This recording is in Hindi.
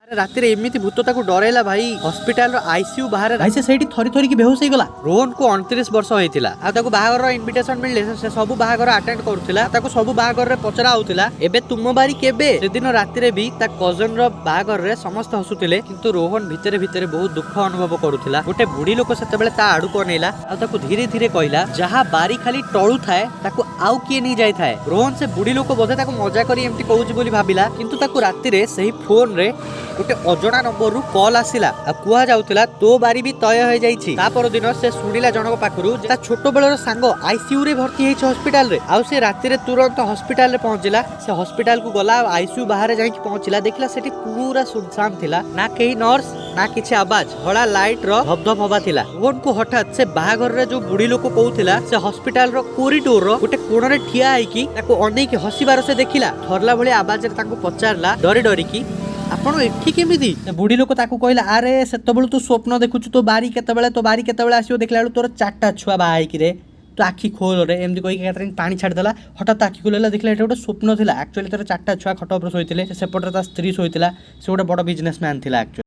राति एमती भूत ताको डरेला भाई हॉस्पिटल आईसीयू बाहर भाई से थरी थरी की बेहोश होइगला। रोहन को 29 वर्ष होइतिला आ ताको बाहागर इनविटेशन मिलले से सब बाहागर अटेंड करथिला ताको सब बाहागर रे पचरा होतिला। एबे तुम बारी केबे से दिन राति रे भी ता कजन रो बाहागर रे समस्त हसुतिले किंतु रोहन भितरे भितरे बहुत दुख अनुभव करूथिला। गोटे बुढ़ी लोक सेते बेले ता आडू को नेला आ ताको धीरे धीरे कहला जहा बारी खाली टळू थाए ताको आउ किए नहीं जाय थाए। रोहन से बुढ़ी लोक बोधे ताको मजा करी एमती कहूची बोली भाबिला किंतु ताको राति रे सही फोन रे गोटे अजଣା नंबर रु कॉल आसिला आ कुआ जाउतिला तो बारी भी तय हो जाइछि। ता पर दिन से सुनिला जनक पाखरु ता छोटो बेलर सांग आईसीयू रे भर्ती हेछि हॉस्पिटल रे आ से राति रे तुरंत हॉस्पिटल रे पहुंचिला। से हॉस्पिटल को गला आईसीयू बाहर जाई पहुंचिला देखला सेठी पूरा सुनसान थिला ना केही नर्स ना किछि आवाज हळा लाइट रो धबधब हवा थिला। रोहन को हठात से बाहागर रे जो बुढ़ी लोक कहूथिला से हॉस्पिटल रो कॉरिडोर रो गोटे कोण रे ठिया आइकी ताको अनेक हसीबार से देखिला। थरला भली आवाज रे ताको पचारला डरी डरी की आपण एठी केमिति बुढ़ी लोक ताको कहला अरे सेतबेलु तू स्वप्न देखुछु तो बारी केतबेले आसीओ देखला तोर चारटा छुआ बाहाई कि रे तो आखि खोल रे एमती कहि केतरिन पानी छाड़ देला। हठात आखि खोलला देखला एटा गोटे स्वप्न थिला। एक्चुअली तोर चारटा छुआ खट ऊपर सोइतिले सेपटर ता स्त्री सोइतिला। से गोटे बड़ बिजनेसमैन थिला एक्चुअली।